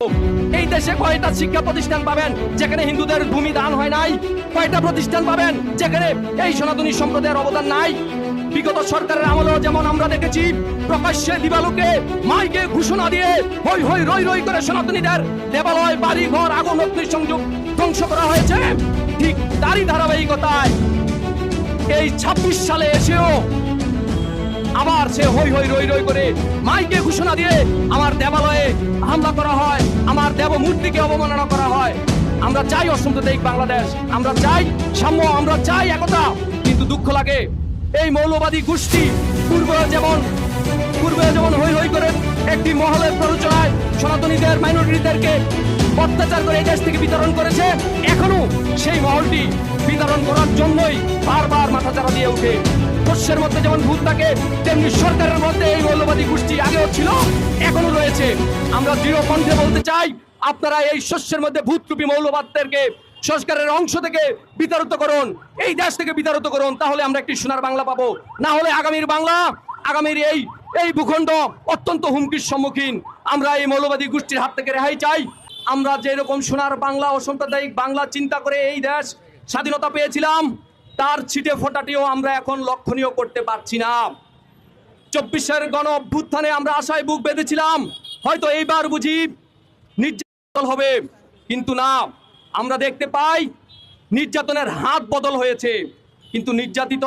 এই দেশে কয়টা শিক্ষা প্রতিষ্ঠান পাবেন যেখানে হিন্দুদের ভূমি দান হয় নাই? কয়টা প্রতিষ্ঠান পাবেন যেখানে এই সনাতনী সম্প্রদায়ের অবদান নাই? বিগত সরকারের আমলেও যেমন আমরা দেখেছি প্রকাশ্যে দিবালোকে মাইকে ঘোষণা দিয়ে হই হই রই রই করে সনাতনীদের দেবালয় বাড়ি ঘর আগুন অগ্নি সংযোগ ধ্বংস করা হয়েছে। ঠিক তারই ধারাবাহিকতায় এই ২৬ সালে এসেও আবার সে হই হই রই রই করে মাইকে ঘোষণা দিয়ে আমার দেবালয়ে হামলা করা হয়, আমার দেব মূর্তিকে অবমাননা করা হয়। আমরা চাই অসাম্প্রদায়িক বাংলাদেশ, আমরা চাই সাম্য, আমরা চাই একতা, কিন্তু দুঃখ লাগে এই মৌলবাদী গোষ্ঠী পূর্বে যেমন হই হই করে একটি মহলের প্ররোচনায় সনাতনীদের মাইনরিটিদেরকে অত্যাচার করে এই দেশ থেকে বিতরণ করেছে, এখনো সেই মহলটি বিতরণ করার জন্যই বারবার মাথাচাড়া দিয়ে ওঠে। শস্যের মধ্যে যেমন ভূত থাকে তেমনি সরকারের মধ্যে এই মৌলবাদী গোষ্ঠী আগেও ছিল, এখনো রয়েছে। আমরা দৃঢ় কণ্ঠে বলতে চাই, আপনারা এই শস্যের মধ্যে ভূতরূপী মৌলবাদদেরকে সংস্কারের অংশ থেকে বিতাড়িত করুন, এই দেশ থেকে বিতাড়িত করুন, তাহলে আমরা একটি সোনার বাংলা পাবো। না হলে আগামীর বাংলা, আগামীর এই ভূখণ্ড অত্যন্ত হুমকির সম্মুখীন। আমরা এই মৌলবাদী গোষ্ঠীর হাত থেকে রেহাই চাই। আমরা যেরকম সোনার বাংলা ও সাম্প্রদায়িক বাংলা চিন্তা করে এই দেশ স্বাধীনতা পেয়েছিলাম, তার ছিটে ফোটাটিও আমরা এখন লক্ষণীয় করতে পারছি না। ২৪-এর গণ অভ্যুত্থানে আমরা আশায় বুক বেঁধেছিলাম হয়তো এইবার বুঝি নির্যাতন হবে, কিন্তু না, আমরা দেখতে পাই নির্যাতনের হাত বদল হয়েছে, কিন্তু নির্যাতিত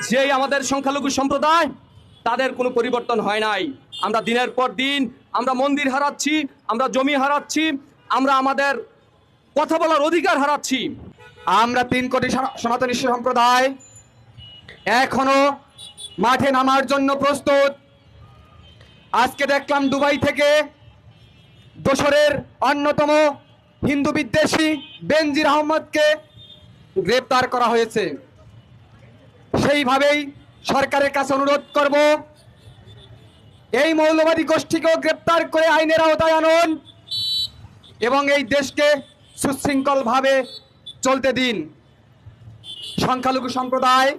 যেই আমাদের সংখ্যালঘু সম্প্রদায়, তাদের কোনো পরিবর্তন হয় নাই। আমরা দিনের পর দিন আমরা মন্দির হারাচ্ছি, আমরা জমি হারাচ্ছি, আমরা আমাদের কথা বলার অধিকার হারাচ্ছি। আমরা ৩ কোটি সনাতনী সম্প্রদায় এখনো মাঠে নামার জন্য প্রস্তুত। আজকে দেখলাম দুবাই থেকে দোসরের অন্যতম হিন্দু বিদ্বেষী বেনজির আহমদকে গ্রেপ্তার করা হয়েছে। সেইভাবেই সরকারের কাছে অনুরোধ করব, এই মৌলবাদী গোষ্ঠীকেও গ্রেপ্তার করে আইনের আওতায় আনুন এবং এই দেশকে সুশৃঙ্খলভাবে চলতে দিন। সংখ্যালঘু সম্প্রদায়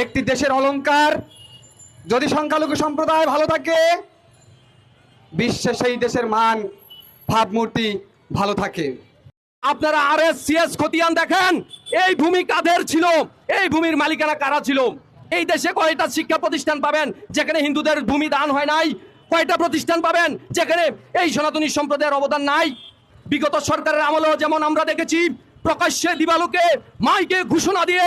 একটি দেশের অলংকার, যদি সংখ্যালঘু সম্প্রদায় ভালো থাকে বিশ্বে সেই দেশের মান ভাবমূর্তি ভালো থাকে। আপনারা আরএসসিএস খতিয়ান দেখেন, এই ভূমি কাদের ছিল, এই ভূমির মালিকানা কারা ছিল? এই দেশে কয়টা শিক্ষা প্রতিষ্ঠান পাবেন যেখানে হিন্দুদের ভূমি দান হয় নাই? কয়টা প্রতিষ্ঠান পাবেন যেখানে এই সনাতনী সম্প্রদায়ের অবদান নাই? বিগত সরকারের আমলেও যেমন আমরা দেখেছি প্রকাশ্যে দিবালোকে মাইকে ঘোষণা দিয়ে